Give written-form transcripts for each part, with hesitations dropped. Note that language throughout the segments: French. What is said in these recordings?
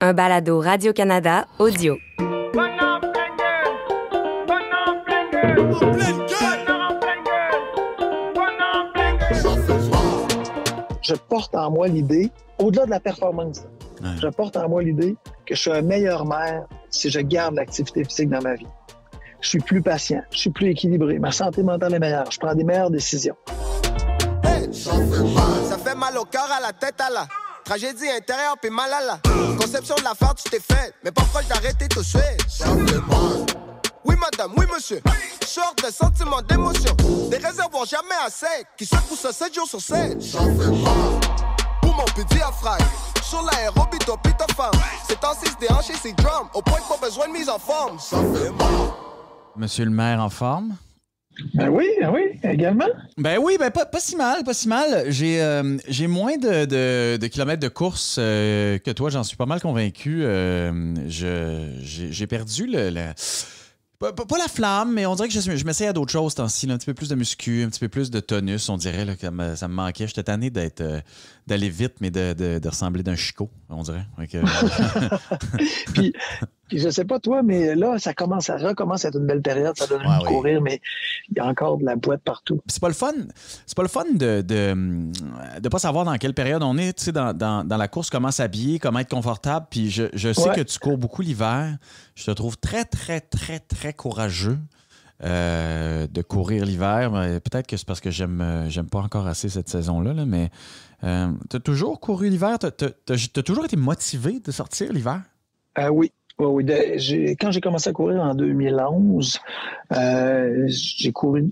Un balado Radio-Canada audio. Je porte en moi l'idée, au-delà de la performance, je porte en moi l'idée que je suis un meilleur maire si je garde l'activité physique dans ma vie. Je suis plus patient, je suis plus équilibré, ma santé mentale est meilleure, je prends des meilleures décisions. Hey, ça fait mal au cœur, à la tête, à la tragédie intérieure, puis mal à la conception de l'affaire, tu t'es fait, mais pas proche d'arrêter tout de suite. Oui madame, oui monsieur, sorte de sentiments, d'émotions, des réservoirs jamais assez, qui secouent ça 7 jours sur 7. Pour mon petit diaphragme, sur l'aérobie, toi pis ta femme, c'est temps 6 déhanché, c'est drum, au point que pas besoin de mise en forme. Ça fait mal. Monsieur le maire en forme? Ben oui, également. Ben oui, pas si mal. J'ai moins de kilomètres de course que toi, j'en suis pas mal convaincu. J'ai perdu pas la flamme, mais on dirait que je m'essaye à d'autres choses ce temps-ci, là, un petit peu plus de muscu, un petit peu plus de tonus, on dirait là, que ça me manquait. J'étais tanné d'aller vite, mais de ressembler d'un chicot, on dirait. Puis je sais pas toi, mais là, ça recommence à être une belle période, ça donne envie de courir, mais il y a encore de la boîte partout. C'est pas le fun de pas savoir dans quelle période on est, tu sais, dans la course, comment s'habiller, comment être confortable. Puis je sais que tu cours beaucoup l'hiver. Je te trouve très, très, très, très courageux de courir l'hiver. Peut-être que c'est parce que j'aime pas encore assez cette saison-là, là, mais t'as toujours couru l'hiver? T'as toujours été motivé de sortir l'hiver? Oui. Oui. Quand j'ai commencé à courir en 2011, j'ai couru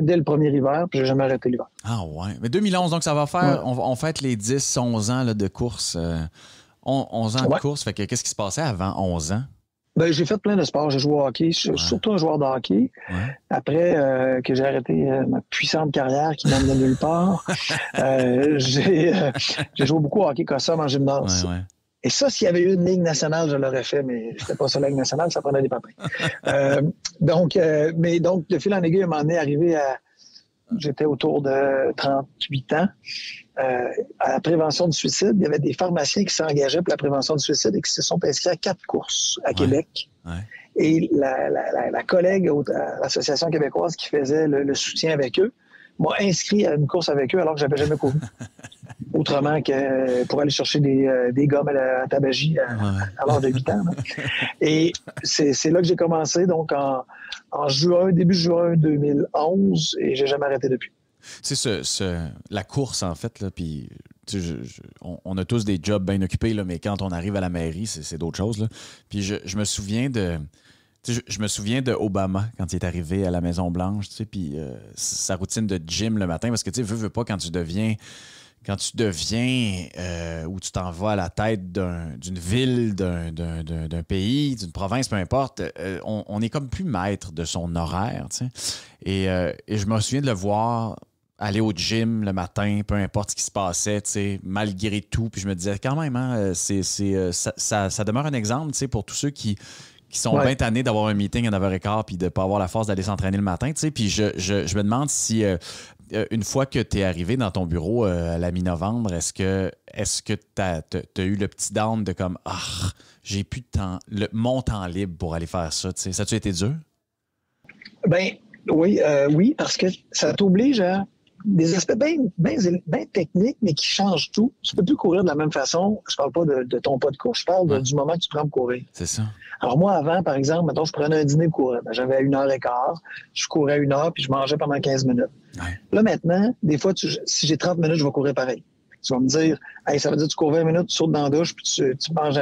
dès le premier hiver, puis j'ai jamais arrêté l'hiver. Ah ouais. Mais 2011, donc ça va faire, on fête les 10-11 ans là, de course. 11 ans de course, fait que qu'est-ce qui se passait avant 11 ans? Ben, j'ai fait plein de sports. J'ai joué au hockey, surtout un joueur de hockey. Ouais. Après que j'ai arrêté ma puissante carrière qui m'emmène nulle part, j'ai joué beaucoup au hockey cossum en gymnase. Ouais. Et ça, s'il y avait eu une ligue nationale, je l'aurais fait, mais c'était pas ça la ligue nationale, ça prenait des papins. Donc, de fil en aiguille, à un moment donné, arrivé à... J'étais autour de 38 ans. À la prévention du suicide, il y avait des pharmaciens qui s'engageaient pour la prévention du suicide et qui se sont inscrits à 4 courses à Québec. Ouais. Et la collègue à l'Association québécoise qui faisait le soutien avec eux m'a inscrit à une course avec eux alors que j'avais jamais couru. Autrement que pour aller chercher des gommes à la tabagie à l'âge de 8 ans. Là. Et c'est là que j'ai commencé, donc en début juin 2011, et j'ai jamais arrêté depuis. C'est la course, en fait, là, puis on a tous des jobs bien occupés, là, mais quand on arrive à la mairie, c'est d'autres choses. Là. Puis je me souviens de Obama quand il est arrivé à la Maison-Blanche, tu sais, puis sa routine de gym le matin, parce que tu sais, veux pas, quand tu deviens où tu t'en vas à la tête d'une ville, d'un pays, d'une province, peu importe, on est comme plus maître de son horaire, tu sais. Et je me souviens de le voir aller au gym le matin, peu importe ce qui se passait, tu sais, malgré tout. Puis je me disais quand même, hein, ça demeure un exemple, tu sais, pour tous ceux qui sont bien tannés d'avoir un meeting à 9h15 puis de ne pas avoir la force d'aller s'entraîner le matin, tu sais. Puis je me demande si... une fois que tu es arrivé dans ton bureau à la mi-novembre, est-ce que tu as eu le petit down de comme j'ai plus de temps, mon temps libre pour aller faire ça? T'sais. Ça a-tu été dur? Ben oui, parce que ça t'oblige à des aspects bien techniques, mais qui changent tout. Tu peux plus courir de la même façon. Je parle pas de ton pas de course, je parle du moment que tu prends pour courir. C'est ça. Alors moi, avant, par exemple, mettons, je prenais un dîner pour courir. J'avais 1h15, je courais 1 heure, puis je mangeais pendant 15 minutes. Ouais. Là, maintenant, des fois, si j'ai 30 minutes, je vais courir pareil. Tu vas me dire, hey, ça veut dire que tu cours 20 minutes, tu sautes dans la douche, puis tu manges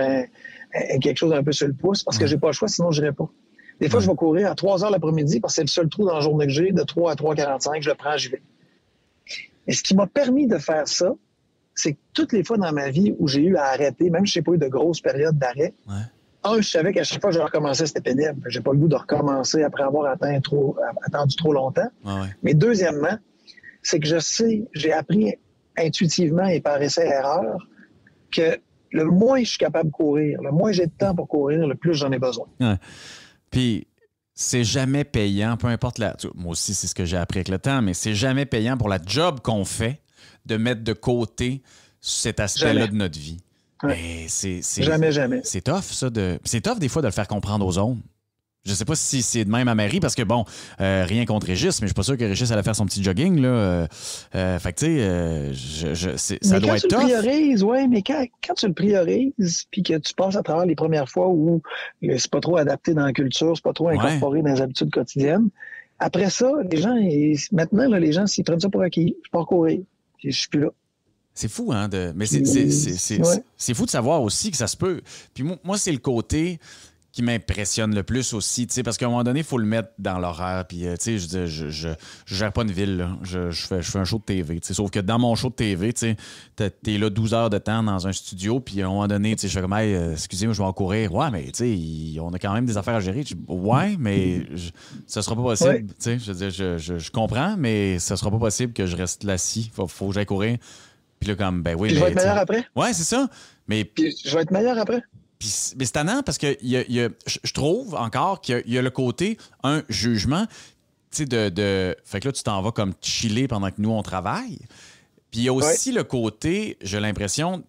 quelque chose un peu sur le pouce, parce que j'ai pas le choix, sinon je n'irai pas. Des fois, je vais courir à 3 heures l'après-midi, parce que c'est le seul trou dans la journée que j'ai, de 3 à 3h45, je le prends, j'y vais. Et ce qui m'a permis de faire ça, c'est que toutes les fois dans ma vie où j'ai eu à arrêter, même si je n'ai pas eu de grosses périodes d'arrêt, je savais qu'à chaque fois que je recommençais, c'était pénible. J'ai pas le goût de recommencer après avoir attendu trop longtemps. Mais deuxièmement, c'est que j'ai appris intuitivement et par essai-erreur que le moins je suis capable de courir, le moins j'ai de temps pour courir, le plus j'en ai besoin. Ouais. Puis, c'est jamais payant, peu importe moi aussi, c'est ce que j'ai appris avec le temps, mais c'est jamais payant pour la job qu'on fait de mettre de côté cet aspect-là de notre vie. Ouais. Mais c'est Jamais. C'est tough, ça. C'est tough, des fois, de le faire comprendre aux autres. Je sais pas si c'est de même à Marie, parce que bon, rien contre Régis, mais je suis pas sûr que Régis allait faire son petit jogging, là. Fait que, tu sais, ça doit être tough. Mais quand tu le priorises, oui, mais quand tu le priorises, puis que tu passes à travers les premières fois où c'est pas trop adapté dans la culture, c'est pas trop incorporé dans les habitudes quotidiennes, après ça, maintenant, là, les gens, s'ils prennent ça pour acquis, je pars courir, puis je suis plus là. C'est fou, hein? Mais c'est fou de savoir aussi que ça se peut. Puis moi c'est le côté qui m'impressionne le plus aussi, tu sais, parce qu'à un moment donné, il faut le mettre dans l'horaire. Puis, tu sais, je gère pas une ville, là. Je fais un show de TV, tu sais. Sauf que dans mon show de TV, tu sais, t'es là 12 heures de temps dans un studio, puis à un moment donné, tu sais, je fais comme, hey, excusez-moi, je vais en courir. Ouais, mais, tu sais, on a quand même des affaires à gérer. Ouais, mais ça sera pas possible, tu sais. Je veux dire, je comprends, mais ça sera pas possible que je reste assis. Faut que j'aille courir. Puis là, comme, ben oui, puis mais. Je vais être meilleur après. Ouais, c'est ça. Mais. Puis je vais être meilleur après. Mais c'est tannant parce que je trouve encore qu'il y a le côté, un jugement, tu sais, fait que là, tu t'en vas comme chiller pendant que nous, on travaille. Puis il y a aussi le côté, j'ai l'impression,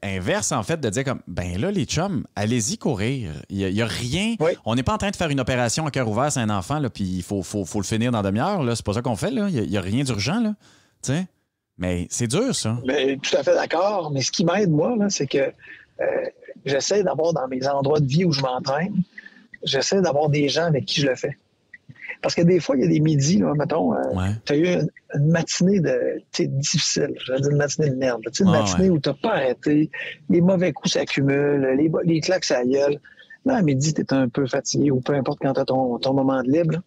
inverse, en fait, de dire comme, ben là, les chums, allez-y courir. Il y a rien. Oui. On n'est pas en train de faire une opération à cœur ouvert, c'est un enfant, là, puis il faut le finir dans demi-heure, là. C'est pas ça qu'on fait, là. Il y a rien d'urgent, là. Tu sais? Mais c'est dur, ça. Bien, tout à fait d'accord. Mais ce qui m'aide, moi, là, c'est que j'essaie d'avoir dans mes endroits de vie où je m'entraîne, j'essaie d'avoir des gens avec qui je le fais. Parce que des fois, il y a des midis, là, mettons, tu as eu une matinée difficile, je vais dire une matinée de merde, une matinée où tu n'as pas arrêté, les mauvais coups s'accumulent, les claques à la gueule. Là, à midi, tu es un peu fatigué, ou peu importe quand tu as ton moment de libre.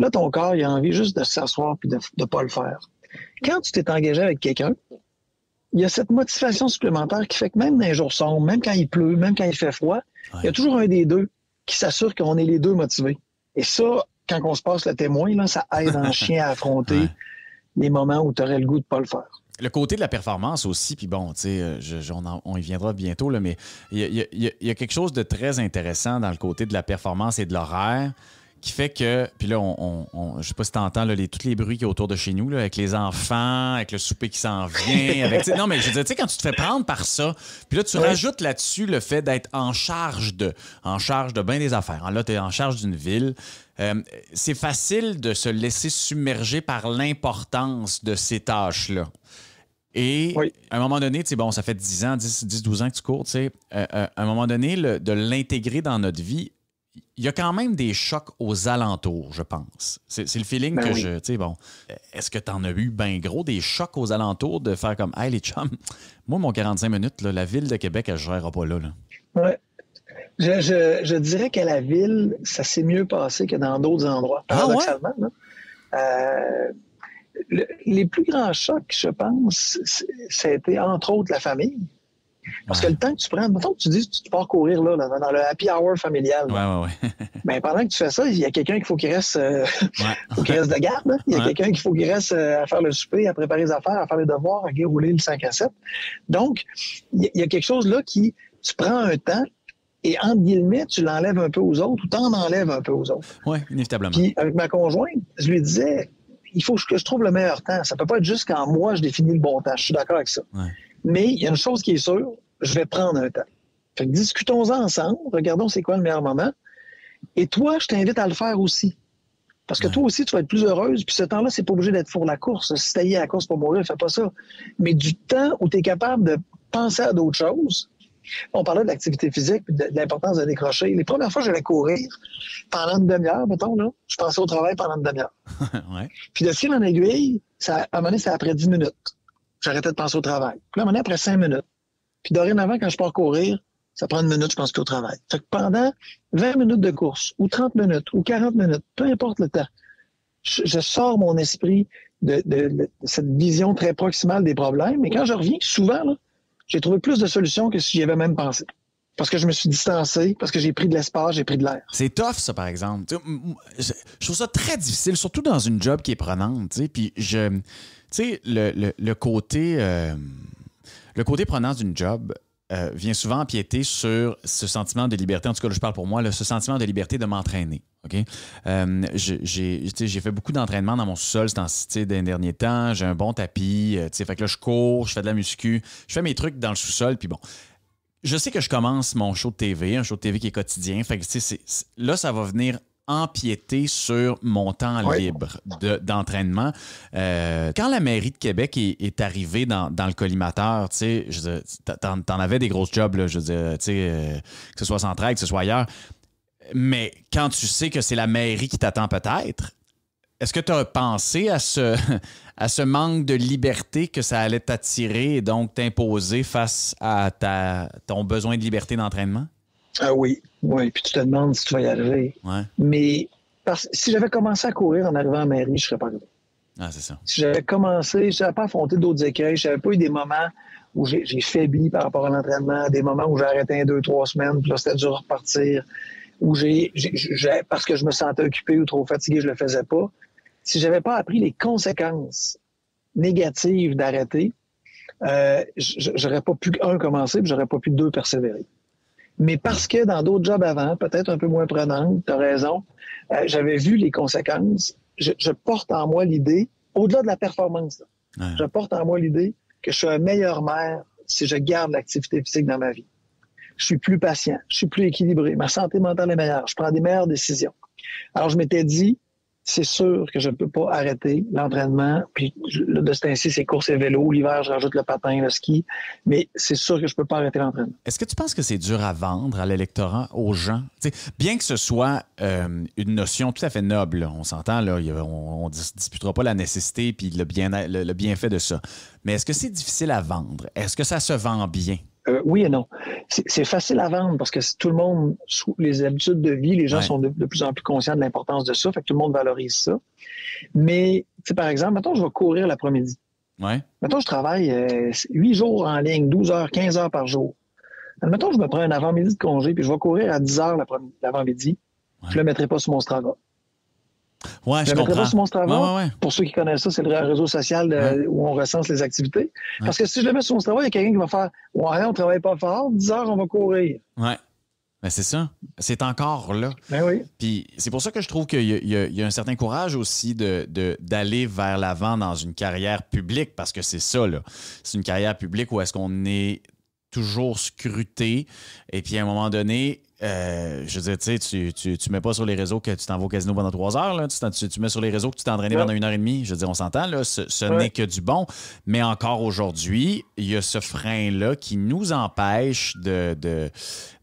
Là, ton corps, il a envie juste de s'asseoir et de ne pas le faire. Quand tu t'es engagé avec quelqu'un, il y a cette motivation supplémentaire qui fait que même dans les jours sombres, même quand il pleut, même quand il fait froid, il y a toujours un des deux qui s'assure qu'on est les deux motivés. Et ça, quand on se passe le témoin, là, ça aide un chien à affronter les moments où tu aurais le goût de ne pas le faire. Le côté de la performance aussi, puis bon, tu sais, on y viendra bientôt, là, mais il y a quelque chose de très intéressant dans le côté de la performance et de l'horaire qui fait que, puis là, je sais pas si t'entends là, tous les bruits qu'il y a autour de chez nous, là, avec les enfants, avec le souper qui s'en vient, non, mais je veux dire, tu sais, quand tu te fais prendre par ça, puis là, tu rajoutes là-dessus le fait d'être en charge de bien des affaires. Là, tu es en charge d'une ville. C'est facile de se laisser submerger par l'importance de ces tâches-là. Et à un moment donné, bon, ça fait 10-12 ans que tu cours, tu sais, à un moment donné, de l'intégrer dans notre vie, il y a quand même des chocs aux alentours, je pense. C'est le feeling que tu sais, bon, est-ce que tu en as eu bien gros, des chocs aux alentours de faire comme, hey, les chums, moi, mon 45 minutes, là, la ville de Québec, elle ne gérera pas là. Oui. Je dirais qu'à la ville, ça s'est mieux passé que dans d'autres endroits. Paradoxalement, les plus grands chocs, je pense, ça a été entre autres la famille. Parce que le temps que tu prends, mettons que tu dis que tu pars courir là, dans le happy hour familial. Ben, pendant que tu fais ça, il y a quelqu'un qu'il faut qu'il reste, faut qu'il reste de garde. Hein? Il y a quelqu'un qu'il faut qu'il reste à faire le souper, à préparer les affaires, à faire les devoirs, à rouler le 5 à 7. Donc, il y a quelque chose là tu prends un temps et entre guillemets, tu l'enlèves un peu aux autres ou t'en enlèves un peu aux autres. Oui, inévitablement. Puis avec ma conjointe, je lui disais, il faut que je trouve le meilleur temps. Ça peut pas être juste quand moi, je définis le bon temps. Je suis d'accord avec ça. Ouais. Mais il y a une chose qui est sûre, je vais prendre un temps. Fait que discutons-en ensemble, regardons c'est quoi le meilleur moment. Et toi, je t'invite à le faire aussi. Parce que toi aussi, tu vas être plus heureuse. Puis ce temps-là, c'est pas obligé d'être pour la course. Si t'as à la course pour mourir, fais pas ça. Mais du temps où tu es capable de penser à d'autres choses. On parlait de l'activité physique et de l'importance de décrocher. Les premières fois, j'allais courir pendant une demi-heure, mettons, là. Je pensais au travail pendant une demi-heure. Puis de fil en aiguille, à un moment donné, c'est après 10 minutes. J'arrêtais de penser au travail. Puis là, à un moment donné, après 5 minutes. Puis dorénavant, quand je pars courir, ça prend une minute, je pense qu'au travail. Fait que pendant 20 minutes de course, ou 30 minutes, ou 40 minutes, peu importe le temps, je sors mon esprit de cette vision très proximale des problèmes. Et quand je reviens, souvent, là, j'ai trouvé plus de solutions que si j'y avais même pensé. Parce que je me suis distancé, parce que j'ai pris de l'espace, j'ai pris de l'air. C'est tough, ça, par exemple. Je trouve ça très difficile, surtout dans une job qui est prenante. T'sais. Puis, tu sais, le côté prenant d'une job vient souvent empiéter sur ce sentiment de liberté. En tout cas, là, je parle pour moi, ce sentiment de liberté de m'entraîner. OK? J'ai fait beaucoup d'entraînement dans mon sous-sol dans les derniers temps. J'ai un bon tapis. Fait que là, je cours, je fais de la muscu. Je fais mes trucs dans le sous-sol. Puis bon, je sais que je commence mon show de TV, un show de TV qui est quotidien. Fait que là, ça va venir empiéter sur mon temps libre d'entraînement. Quand la mairie de Québec est arrivée dans le collimateur, t'en avais des grosses jobs, là, je veux dire, que ce soit Centraide, que ce soit ailleurs. Mais quand tu sais que c'est la mairie qui t'attend peut-être, est-ce que tu as pensé à ce manque de liberté que ça allait t'attirer et donc t'imposer face à ton besoin de liberté d'entraînement? Ah oui. Puis tu te demandes si tu vas y arriver. Ouais. Mais si j'avais commencé à courir en arrivant à la mairie, je serais pas arrivé. Ah, c'est ça. Si j'avais commencé, je n'avais pas affronté d'autres écueils, je n'avais pas eu des moments où j'ai faibli par rapport à l'entraînement, des moments où j'ai arrêté 2-3 semaines, puis là, c'était dur de repartir, où parce que je me sentais occupé ou trop fatigué, je le faisais pas. Si j'avais pas appris les conséquences négatives d'arrêter, j'aurais pas pu, commencer, puis j'aurais pas pu, persévérer. Mais parce que dans d'autres jobs avant, peut-être un peu moins prenantes, tu as raison, j'avais vu les conséquences. Je porte en moi l'idée, au-delà de la performance, je porte en moi l'idée que je suis un meilleur maire si je garde l'activité physique dans ma vie. Je suis plus patient, je suis plus équilibré, ma santé mentale est meilleure, je prends des meilleures décisions. Alors, je m'étais dit, c'est sûr que je ne peux pas arrêter l'entraînement. Puis, de ce temps-ci, c'est course et vélo. L'hiver, je rajoute le patin, le ski. Mais c'est sûr que je ne peux pas arrêter l'entraînement. Est-ce que tu penses que c'est dur à vendre à l'électorat, aux gens? T'sais, bien que ce soit une notion tout à fait noble, là, on s'entend, là, on ne disputera pas la nécessité puis le bienfait de ça. Mais est-ce que c'est difficile à vendre? Est-ce que ça se vend bien? Oui et non. C'est facile à vendre parce que tout le monde, les habitudes de vie, les gens sont de plus en plus conscients de l'importance de ça, fait que tout le monde valorise ça. Mais, par exemple, mettons, je vais courir l'après-midi. Mettons, je travaille 8 jours en ligne, 12 heures, 15 heures par jour. Mettons, je me prends un avant-midi de congé puis je vais courir à 10 heures l'avant-midi. Je le mettrai pas sur mon Strava. Ouais, je mettrai comprends. pas sur mon Strava. Ouais. Pour ceux qui connaissent ça, c'est le réseau social où on recense les activités. Parce que si je le mets sur mon Strava, il y a quelqu'un qui va faire « Ouais, on travaille pas fort, 10 heures, on va courir. » Ouais. Ben c'est ça. C'est encore là. Ben oui. Puis c'est pour ça que je trouve qu'il y a un certain courage aussi d'aller vers l'avant dans une carrière publique, parce que c'est ça, là. C'est une carrière publique où est-ce qu'on est toujours scruté. Et puis à un moment donné, je veux dire, tu mets pas sur les réseaux que tu t'en vas au casino pendant 3 heures. Là. Tu mets sur les réseaux que tu t'es entraîné pendant 1h30. Je veux dire, on s'entend, là, ce n'est que du bon. Mais encore aujourd'hui, il y a ce frein-là qui nous empêche de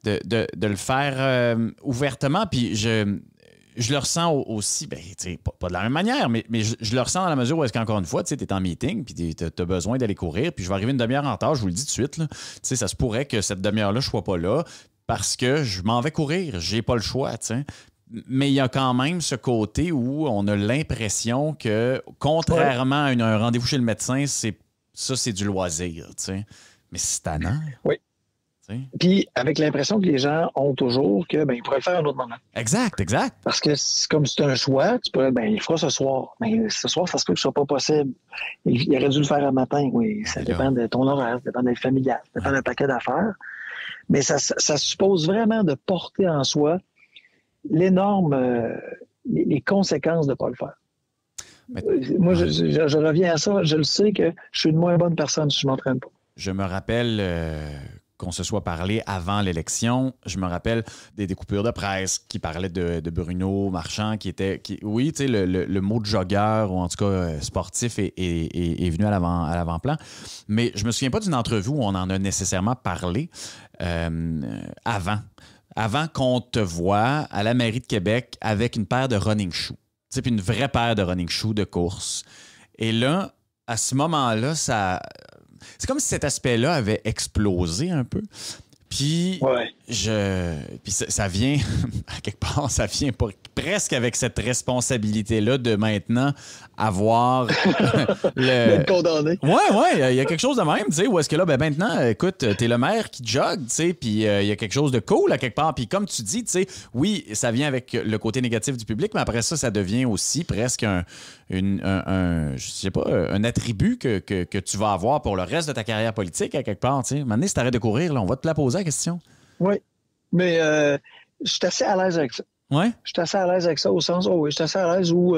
le faire ouvertement. Puis je le ressens aussi, pas de la même manière, mais je le ressens dans la mesure où est-ce qu'encore une fois, tu es en meeting, puis tu as besoin d'aller courir, puis je vais arriver une demi-heure en retard, je vous le dis tout de suite. Là. Ça se pourrait que cette demi-heure-là, je ne sois pas là parce que je m'en vais courir, j'ai pas le choix. T'sais. Mais il y a quand même ce côté où on a l'impression que, contrairement à un rendez-vous chez le médecin, c'est du loisir. T'sais. Mais c'est tannant. Oui. Puis, avec l'impression que les gens ont toujours que ils pourraient le faire à un autre moment. Exact. Parce que comme c'est un choix, tu pourrais, il fera ce soir. Mais ce soir, ça se peut que ce soit pas possible. Il aurait dû le faire le matin, oui. Ça dépend de ton horaire, ça dépend de la familiale, ça dépend d'un paquet d'affaires. Mais ça suppose vraiment de porter en soi les conséquences de ne pas le faire. Mais, moi, je reviens à ça. Je le sais que je suis une moins bonne personne si je ne m'entraîne pas. Je me rappelle qu'on se soit parlé avant l'élection. Je me rappelle des coupures de presse qui parlaient de Bruno Marchand, oui, tu sais, le mot de jogueur, ou en tout cas sportif, est venu à l'avant-plan. Mais je me souviens pas d'une entrevue où on en a nécessairement parlé avant qu'on te voie à la mairie de Québec avec une paire de running shoes. Tu sais, puis une vraie paire de running shoes de course. Et là, à ce moment-là, c'est comme si cet aspect-là avait explosé un peu. Puis, puis ça vient, à quelque part, ça vient presque avec cette responsabilité-là de maintenant avoir d'être condamné. Ouais, il y a quelque chose de même, tu sais, où est-ce que là, maintenant, écoute, t'es le maire qui jogue, tu sais, puis il y a quelque chose de cool à quelque part. Puis comme tu dis, tu sais, oui, ça vient avec le côté négatif du public, mais après ça devient aussi presque je sais pas, un attribut que tu vas avoir pour le reste de ta carrière politique à quelque part, tu sais. Maintenant, si t'arrêtes de courir, là, on va te la poser la question. Oui, mais je suis assez à l'aise avec ça. Ouais? Je suis assez à l'aise avec ça au sens, oui, je suis assez à l'aise où,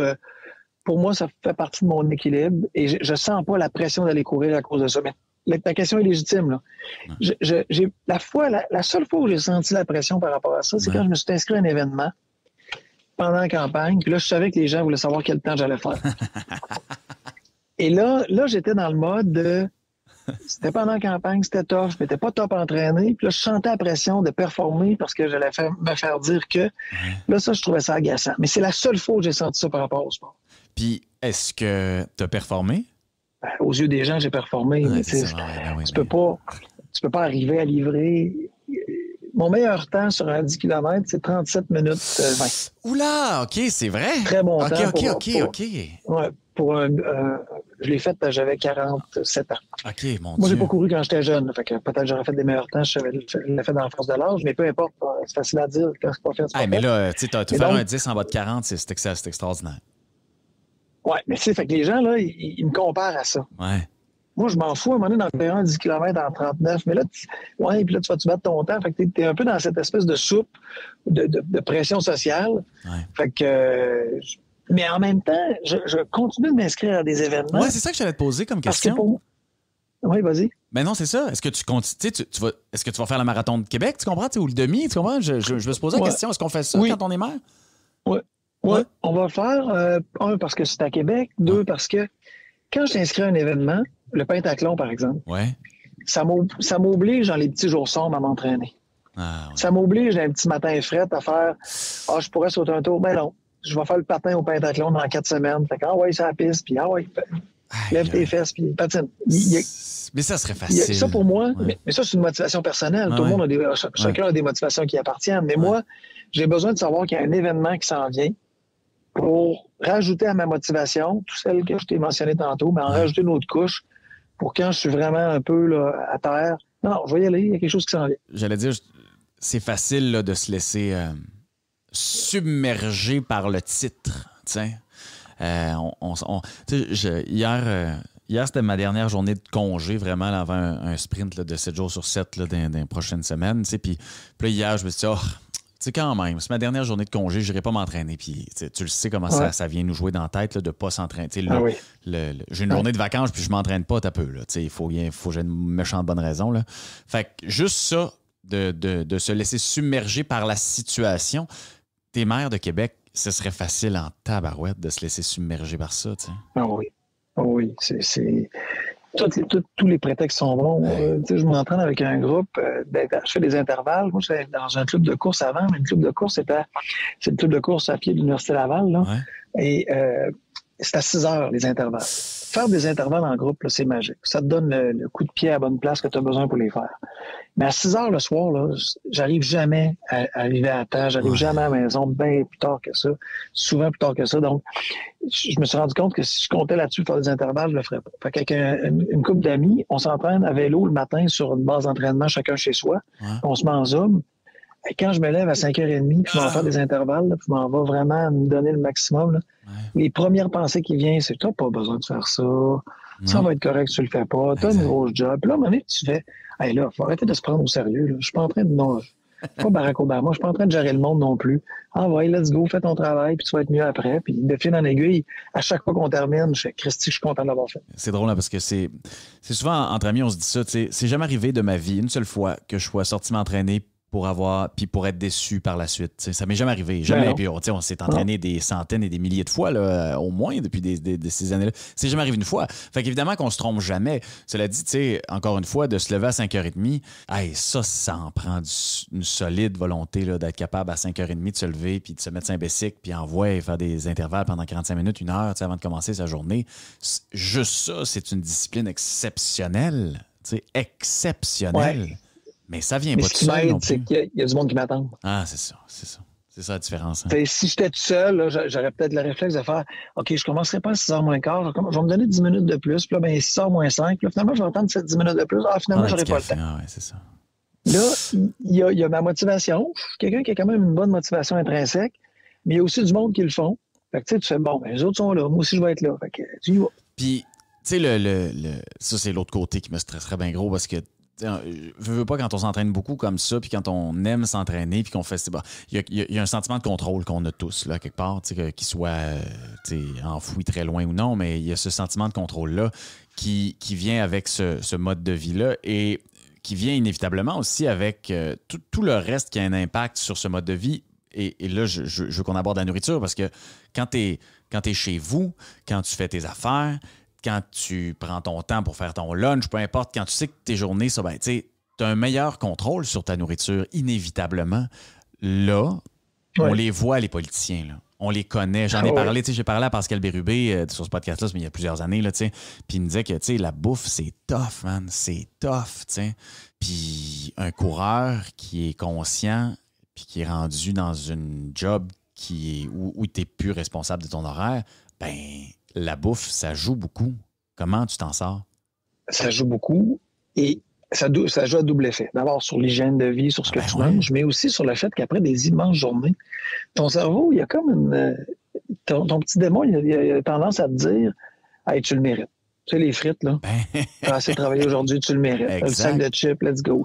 pour moi, ça fait partie de mon équilibre et je sens pas la pression d'aller courir à cause de ça. Mais ta question est légitime, là. J'ai, la seule fois où j'ai senti la pression par rapport à ça, c'est quand je me suis inscrit à un événement pendant la campagne, puis là, je savais que les gens voulaient savoir quel temps j'allais faire. Et là, j'étais dans le mode de... C'était pendant la campagne, c'était tough, je m'étais pas top entraîné. Puis là, je sentais la pression de performer parce que j'allais me faire dire que... Là, ça, je trouvais ça agaçant. Mais c'est la seule fois où j'ai senti ça par rapport au sport. Puis, est-ce que tu as performé? Aux yeux des gens, j'ai performé. Mais tu peux pas arriver à livrer... Mon meilleur temps sur un 10 km, c'est 37 minutes 20. Oula, OK, c'est vrai? Très bon temps. OK. Ouais, je l'ai fait quand j'avais 47 ans. OK, mon Dieu. Moi, j'ai pas couru quand j'étais jeune. Fait que peut-être j'aurais fait des meilleurs temps. Je l'ai fait dans la force de l'âge, mais peu importe. C'est facile à dire. Quand c'est pas fait, c'est pas mais fait. là, tu sais, faire un 10 en bas de 40, c'est extraordinaire. Oui, mais tu sais, fait que les gens, là, ils me comparent à ça. Ouais. Moi, je m'en fous à un moment donné dans le terrain 10 km en 39, mais là, puis là, tu vas-tu battre ton temps. Fait que t'es un peu dans cette espèce de soupe de pression sociale. Ouais. Fait que... mais en même temps, je continue de m'inscrire à des événements. Ouais, c'est ça que j'allais te poser comme question. Parce que oui, vas-y. Ben non, c'est ça. Est-ce que tu continues, est-ce que tu vas faire le marathon de Québec, tu comprends? Ou le demi, tu comprends? Je me suis posé la question, est-ce qu'on fait ça quand on est maire? Oui, on va le faire. Un, parce que c'est à Québec. Deux, parce que quand je t'inscris à un événement, le pentathlon, par exemple, ça m'oblige dans les petits jours sombres à m'entraîner. Ça m'oblige dans un petit matin fret à faire « je pourrais sauter un tour. » Ben non, je vais faire le patin au pentathlon dans 4 semaines. Fait que, c'est la piste, puis lève tes fesses, puis patine. Mais ça serait facile. Ça, pour moi, mais ça, c'est une motivation personnelle. Tout le monde chacun a des motivations qui appartiennent. Mais moi, j'ai besoin de savoir qu'il y a un événement qui s'en vient pour rajouter à ma motivation, tout celle que je t'ai mentionné tantôt, mais en rajouter une autre couche pour quand je suis vraiment un peu là, à terre. Non, je vais y aller, il y a quelque chose qui s'en vient. J'allais dire, c'est facile là, de se laisser submerger par le titre. Hier, c'était ma dernière journée de congé, vraiment, avant un sprint là, de 7 jours sur 7 là, dans les prochaines semaines. Puis là, hier, je me suis dit, quand même, c'est ma dernière journée de congé, je n'irai pas m'entraîner. Puis tu le sais comment ça vient nous jouer dans la tête là, de ne pas s'entraîner. J'ai une journée de vacances, puis je ne m'entraîne pas, t'as peu. Il faut que j'ai une méchante bonne raison. Là. Fait que juste ça, de se laisser submerger par la situation, t'es maire de Québec, ce serait facile en tabarouette de se laisser submerger par ça. T'sais. Oui, c'est... Tous les prétextes sont bons. Je m'entraîne avec un groupe, je fais des intervalles. Moi, j'étais dans un club de course avant, mais le club de course, c'est le club de course à pied de l'Université Laval. Là. Et c'est à 6 heures, les intervalles. Faire des intervalles en groupe, là, c'est magique. Ça te donne le coup de pied à la bonne place que tu as besoin pour les faire. Mais à 6 heures le soir, là, j'arrive jamais à arriver à temps, j'arrive jamais à la maison bien plus tard que ça, souvent plus tard que ça. Donc, je me suis rendu compte que si je comptais là-dessus faire des intervalles, je le ferais pas. Fait qu'avec une couple d'amis, on s'entraîne à vélo le matin sur une base d'entraînement, chacun chez soi. On se met en Zoom. Et quand je me lève à 5h30, puis je vais faire des intervalles, là, puis je m'en vais vraiment me donner le maximum, là, les premières pensées qui viennent, c'est « t'as pas besoin de faire ça, ça va être correct si tu le fais pas, t'as une grosse job. » Puis là, à un moment donné, tu fais « Hey là, faut arrêter de se prendre au sérieux. Là. Je suis pas en train de... Non, je suis pas Barack Obama, je suis pas en train de gérer le monde non plus. Ah ouais, let's go, fais ton travail, puis tu vas être mieux après. » Puis de fil en aiguille, à chaque fois qu'on termine, je fais « Christy, je suis content de l'avoir fait. » C'est drôle, là, parce que c'est souvent, entre amis, on se dit ça, tu sais, c'est jamais arrivé de ma vie, une seule fois, que je sois sorti m'entraîner pour être déçu par la suite. T'sais, ça m'est jamais arrivé. Jamais. Puis on s'est entraîné des centaines et des milliers de fois, là, au moins, depuis ces années-là. C'est jamais arrivé une fois. Fait qu'évidemment qu'on se trompe jamais. Cela dit, encore une fois, de se lever à 5h30, ça en prend une solide volonté là, d'être capable à 5h30 de se lever puis de se mettre sur un bicycle puis faire des intervalles pendant 45 minutes, 1 heure avant de commencer sa journée. Juste ça, c'est une discipline exceptionnelle. Exceptionnelle. Ouais. Mais ça vient pas tout seul non plus. C'est qu'il y a du monde qui m'attend. Ah, c'est ça. C'est ça la différence. Si j'étais tout seul, là, j'aurais peut-être le réflexe de faire « OK, je commencerai pas à 6h moins quart, je vais me donner 10 minutes de plus, puis là, 6h moins 5, puis là, finalement, je vais attendre ces 10 minutes de plus. Finalement, j'aurai pas le temps. » Ah, ouais, c'est ça. Là, il y a ma motivation. Je suis quelqu'un qui a quand même une bonne motivation intrinsèque, mais il y a aussi du monde qui le font. Fait que tu fais « Bon, les autres sont là, moi aussi, je vais être là. » Fait que tu y vas. Puis, tu sais, ça, c'est l'autre côté qui me stresserait bien gros parce que veux pas quand on s'entraîne beaucoup comme ça, puis quand on aime s'entraîner, puis qu'on fait... Il y a un sentiment de contrôle qu'on a tous, là, quelque part, qu'il soit enfoui très loin ou non, mais il y a ce sentiment de contrôle-là qui vient avec ce mode de vie-là et qui vient inévitablement aussi avec tout le reste qui a un impact sur ce mode de vie. Et là, je veux qu'on aborde la nourriture parce que quand tu es chez vous, quand tu fais tes affaires, quand tu prends ton temps pour faire ton lunch, peu importe, quand tu sais que tes journées, tu as un meilleur contrôle sur ta nourriture, inévitablement. Là, on les voit, les politiciens, là. On les connaît. J'en ai parlé, j'ai parlé à Pascal Bérubé sur ce podcast-là, mais il y a plusieurs années, là, puis il me disait que la bouffe, c'est tough, man. C'est tough, t'sais. Puis un coureur qui est conscient puis qui est rendu dans une job où tu n'es plus responsable de ton horaire, ben la bouffe, ça joue beaucoup. Comment tu t'en sors? Ça joue beaucoup et ça joue à double effet. D'abord sur l'hygiène de vie, sur ce que tu manges, mais aussi sur le fait qu'après des immenses journées, ton cerveau, il y a comme ton petit démon, il a tendance à te dire « Hey, tu le mérites. » Tu sais, les frites, là. Tu as assez travaillé aujourd'hui, tu le mérites. Le sac de chips, let's go.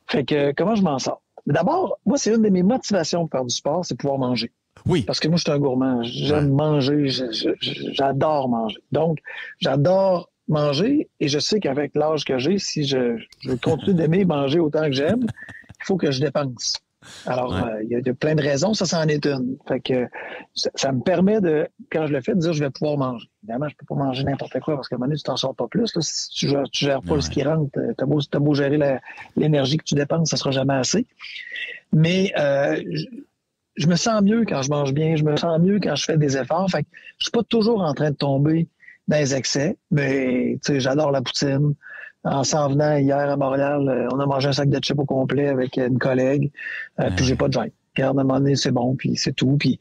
Fait que comment je m'en sors? D'abord, moi, c'est une de mes motivations pour faire du sport, c'est pouvoir manger. Oui. Parce que moi, je suis un gourmand. J'aime manger. J'adore manger. Donc, j'adore manger et je sais qu'avec l'âge que j'ai, si je continue d'aimer manger autant que j'aime, il faut que je dépense. Alors, il y a plein de raisons, ça en est une. Fait que ça me permet de, quand je le fais, de dire je vais pouvoir manger. Évidemment, je peux pas manger n'importe quoi parce qu'à un moment donné, tu t'en sors pas plus. Là. Si tu gères pas ce qui rentre, t'as beau gérer l'énergie que tu dépenses, ça sera jamais assez. Mais je me sens mieux quand je mange bien, je me sens mieux quand je fais des efforts. Fait que je suis pas toujours en train de tomber dans les excès, mais j'adore la poutine. En s'en venant hier à Montréal, on a mangé un sac de chips au complet avec une collègue, puis j'ai pas de gêne. Regarde, à un moment donné, c'est bon, puis c'est tout. Puis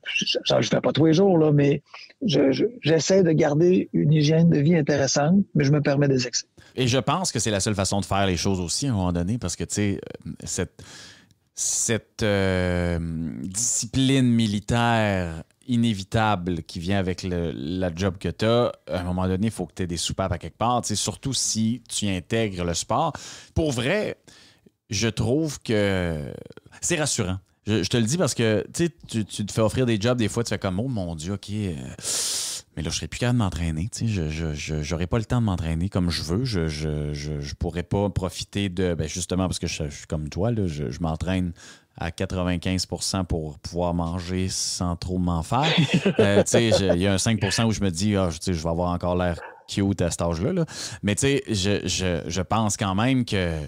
je fais pas tous les jours, là, mais j'essaie de garder une hygiène de vie intéressante, mais je me permets des excès. Et je pense que c'est la seule façon de faire les choses aussi à un moment donné, parce que, tu sais, cette discipline militaire inévitable qui vient avec la job que tu as, à un moment donné, il faut que tu aies des soupapes à quelque part, surtout si tu intègres le sport. Pour vrai, je trouve que c'est rassurant. Je te le dis parce que tu te fais offrir des jobs, des fois, tu fais comme « Oh mon Dieu, OK, mais là, je serais plus capable de m'entraîner. Je n'aurais pas le temps de m'entraîner comme je veux. Je pourrais pas profiter de... Ben justement, parce que je suis comme toi, là, je m'entraîne à 95% pour pouvoir manger sans trop m'en faire. Il y a un 5% où je me dis je vais avoir encore l'air cute à cet âge-là. Là. Mais je pense quand même que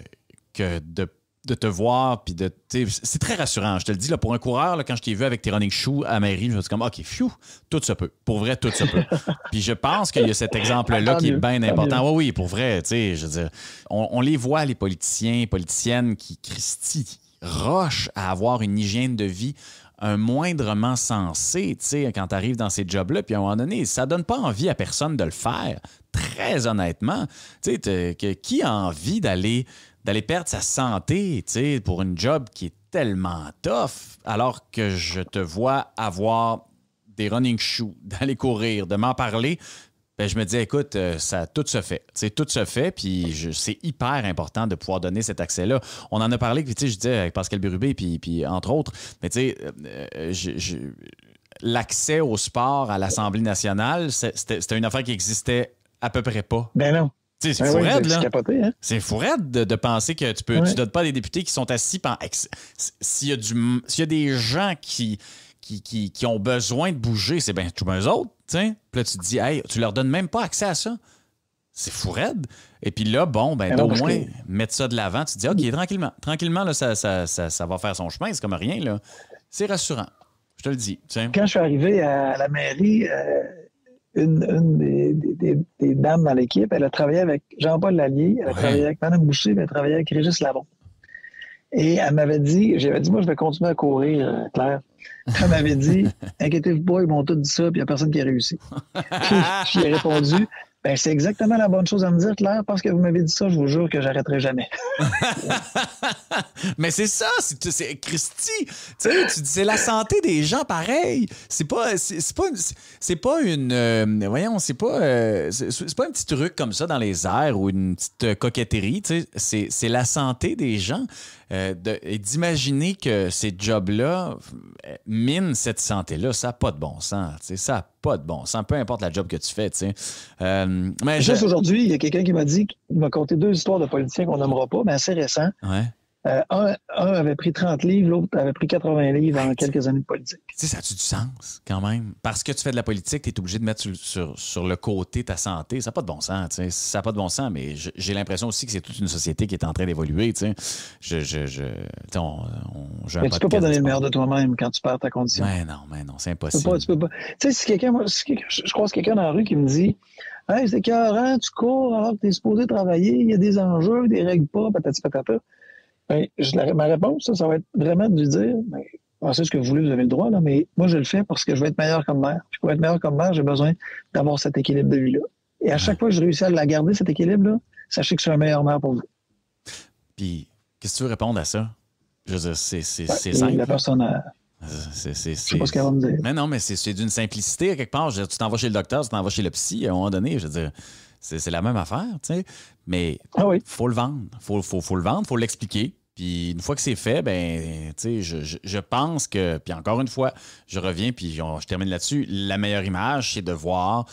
de te voir, puis c'est très rassurant. Je te le dis, là, pour un coureur, là, quand je t'ai vu avec tes running shoes à mairie, je me suis comme, OK, phew, tout se peut. Pour vrai, tout se peut. Puis je pense qu'il y a cet exemple-là qui est bien important. Oui, pour vrai, je veux dire, on les voit, les politiciennes qui, Christy, rochent à avoir une hygiène de vie un moindrement sensé, quand tu arrives dans ces jobs-là. Puis à un moment donné, ça donne pas envie à personne de le faire. Très honnêtement. Qui a envie d'aller perdre sa santé, pour une job qui est tellement tough, alors que je te vois avoir des running shoes, d'aller courir, de m'en parler, ben je me dis, écoute, ça tout se fait. Tout se fait, puis c'est hyper important de pouvoir donner cet accès-là. On en a parlé, je disais avec Pascal Bérubé, puis entre autres, mais l'accès au sport à l'Assemblée nationale, c'était une affaire qui existait à peu près pas. Ben non. C'est fou raide, là. Capoté, hein? C'est fou raide de penser que tu donnes pas des députés qui sont assis s'il y a des gens qui ont besoin de bouger, c'est bien tout eux autres, tu sais. Puis là, tu te dis, hey, tu leur donnes même pas accès à ça. C'est fou raide. Et puis là, bon, au moins, mettre ça de l'avant, tu te dis, OK, tranquillement, là, ça va faire son chemin, c'est comme rien, là. C'est rassurant. Je te le dis. T'sais. Quand je suis arrivé à la mairie, une des dames dans l'équipe, elle a travaillé avec Jean-Paul Lallier, elle a travaillé avec Mme Boucher, elle a travaillé avec Régis Labon. Et elle m'avait dit, j'avais dit, moi, je vais continuer à courir, Claire. Elle m'avait dit, inquiétez-vous pas, ils m'ont tous dit ça, puis il n'y a personne qui a réussi. Puis, j'ai répondu, Ben, c'est exactement la bonne chose à me dire, Claire, parce que vous m'avez dit ça, je vous jure que j'arrêterai jamais. Mais c'est ça, c'est Christy. Tu sais, tu dis c'est la santé des gens pareil. C'est pas une voyons, c'est pas un petit truc comme ça dans les airs ou une petite coquetterie, tu sais, c'est la santé des gens. Et d'imaginer que ces jobs-là minent cette santé-là, ça n'a pas de bon sens. Ça n'a pas de bon sens, peu importe la job que tu fais. Mais juste aujourd'hui, il y a quelqu'un qui m'a dit, il m'a conté 2 histoires de politiciens qu'on nommera pas, mais assez récents. Ouais. Un avait pris 30 livres, l'autre avait pris 80 livres en quelques années de politique. Tu sais, ça a-tu du sens, quand même? Parce que tu fais de la politique, tu es obligé de mettre sur le côté ta santé. Ça n'a pas de bon sens, tu sais. Ça n'a pas de bon sens, mais j'ai l'impression aussi que c'est toute une société qui est en train d'évoluer, tu sais. Mais tu peux pas donner le meilleur de toi-même quand tu perds ta condition. Mais non, c'est impossible. Tu peux pas. Tu sais, je croise quelqu'un dans la rue qui me dit « Hey, c'est écœurant, tu cours alors que tu es supposé travailler, il y a des enjeux, des règles pas, patati patata. » Ben, ma réponse, ça va être vraiment de lui dire, ben, pensez ce que vous voulez, vous avez le droit, là, mais moi, je le fais parce que je veux être meilleur comme mère. Puis pour être meilleur comme mère, j'ai besoin d'avoir cet équilibre de vie-là. Et à chaque fois que je réussis à la garder, cet équilibre-là, sachez que je suis un meilleur mère pour vous. Puis, qu'est-ce que tu veux répondre à ça? Je veux dire, c'est simple. La personne je sais pas ce qu'elle va me dire. Mais non, mais c'est d'une simplicité, à quelque part. Je veux dire, tu t'en vas chez le docteur, tu t'en vas chez le psy, à un moment donné, je veux dire, c'est la même affaire, tu sais. Mais faut le vendre. Faut le vendre, faut l'expliquer. Puis une fois que c'est fait, ben, tu sais, je pense que, puis encore une fois, je reviens, puis je termine là-dessus, la meilleure image, c'est de voir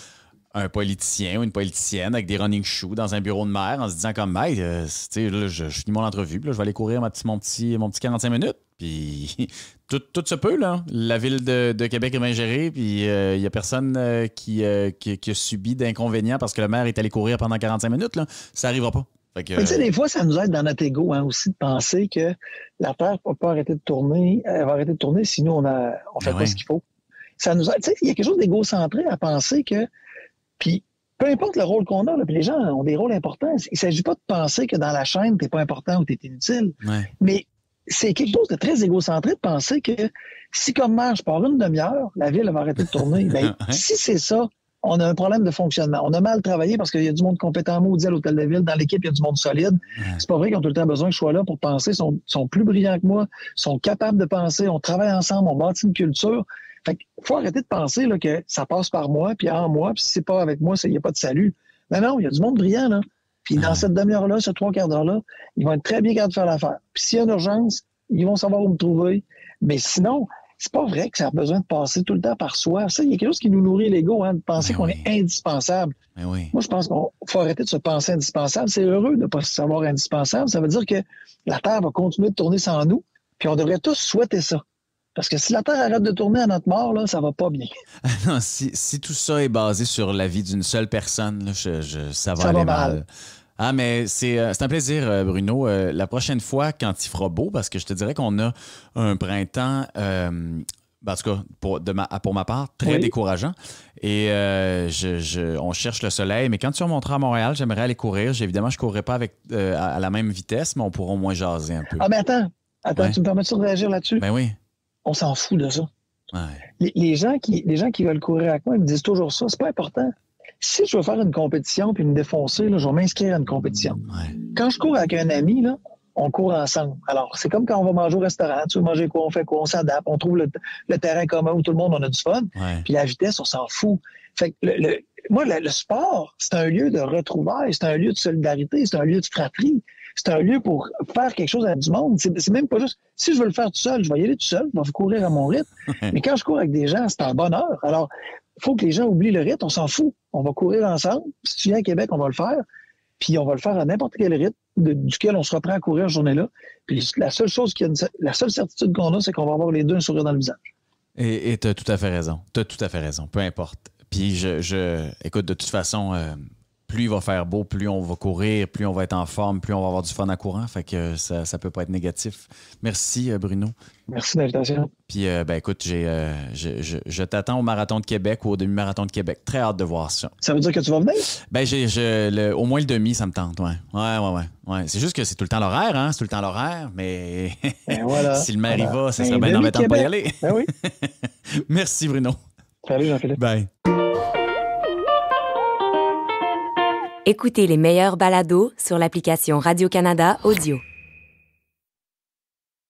un politicien ou une politicienne avec des running shoes dans un bureau de maire en se disant comme, hey, tu sais, là, je finis mon entrevue, puis là, je vais aller courir mon petit 45 minutes. Puis tout se peut, là. La ville de Québec est bien gérée, puis il n'y a personne qui a subi d'inconvénients parce que le maire est allé courir pendant 45 minutes, là. Ça n'arrivera pas. Tu sais, des fois, ça nous aide dans notre ego aussi de penser que la Terre ne va pas arrêter de tourner. Elle va arrêter de tourner si nous, on fait pas ce qu'il faut. Ça nous aide. Tu sais, il y a quelque chose d'égocentré à penser que... Puis peu importe le rôle qu'on a, là, puis les gens ont des rôles importants. Il ne s'agit pas de penser que dans la chaîne, tu n'es pas important ou tu es inutile. Ouais. Mais c'est quelque chose de très égocentré de penser que si, comme maire, je pars une demi-heure, la ville va arrêter de tourner. Bien, si c'est ça, on a un problème de fonctionnement. On a mal travaillé parce qu'il y a du monde compétent maudit à l'hôtel de ville. Dans l'équipe, il y a du monde solide. C'est pas vrai qu'ils ont tout le temps besoin que je sois là pour penser. Ils sont plus brillants que moi, sont capables de penser. On travaille ensemble, on bâtit une culture. Fait qu'il faut arrêter de penser là, que ça passe par moi, puis en moi, puis si c'est pas avec moi, il n'y a pas de salut. Non, il y a du monde brillant, là. Puis dans cette demi-heure-là, ce 3/4 d'heure-là, ils vont être très bien capables de faire l'affaire. Puis s'il y a une urgence, ils vont savoir où me trouver. Mais sinon, c'est pas vrai que ça a besoin de passer tout le temps par soi. Ça, il y a quelque chose qui nous nourrit l'ego, hein, de penser qu'on est indispensable. Moi, je pense qu'il faut arrêter de se penser indispensable. C'est heureux de ne pas se savoir indispensable. Ça veut dire que la Terre va continuer de tourner sans nous, puis on devrait tous souhaiter ça. Parce que si la Terre arrête de tourner à notre mort, là, ça va pas bien. Non, si tout ça est basé sur la vie d'une seule personne, là, ça va aller mal. Ah, mais c'est un plaisir, Bruno. La prochaine fois, quand il fera beau, parce que je te dirais qu'on a un printemps, en tout cas, pour ma part, très décourageant. Et on cherche le soleil. Mais quand tu remonteras à Montréal, j'aimerais aller courir. Évidemment, je ne courrai pas à la même vitesse, mais on pourra au moins jaser un peu. Ah, mais attends, tu me permets de réagir là-dessus? Ben oui. On s'en fout de ça. Ouais. Les gens qui veulent courir avec moi, ils me disent toujours ça. C'est pas important. Si je veux faire une compétition puis me défoncer, là, je vais m'inscrire à une compétition. Ouais. Quand je cours avec un ami, là, on court ensemble. Alors, c'est comme quand on va manger au restaurant. Tu veux manger quoi? On fait quoi? On s'adapte. On trouve le terrain commun où tout le monde on a du fun. Ouais. Puis la vitesse, on s'en fout. Fait que le sport, c'est un lieu de retrouvailles, c'est un lieu de solidarité, c'est un lieu de fratrie. C'est un lieu pour faire quelque chose avec du monde. C'est même pas juste... Si je veux le faire tout seul, je vais y aller tout seul. Je vais courir à mon rythme. Mais quand je cours avec des gens, c'est un bonheur. Alors, il faut que les gens oublient le rythme. On s'en fout. On va courir ensemble. Si tu viens à Québec, on va le faire. Puis on va le faire à n'importe quel rythme duquel on se reprend à courir cette journée-là. Puis la seule certitude qu'on a, c'est qu'on va avoir les deux un sourire dans le visage. Et tu as tout à fait raison. Tu as tout à fait raison. Peu importe. Puis écoute, de toute façon... plus il va faire beau, plus on va courir, plus on va être en forme, plus on va avoir du fun en courant. Fait que ça peut pas être négatif. Merci, Bruno. Merci de l'invitation. Puis, écoute, je t'attends au Marathon de Québec ou au demi-marathon de Québec. Très hâte de voir ça. Ça veut dire que tu vas venir? Ben, au moins le demi, ça me tente, ouais. Ouais. C'est juste que c'est tout le temps l'horaire, hein? C'est tout le temps l'horaire, mais voilà. Si le maire y va, ça serait bien embêtant de pas y aller. Ben oui. Merci, Bruno. Salut, Jean-Philippe. Bye. Écoutez les meilleurs balados sur l'application Radio-Canada Audio.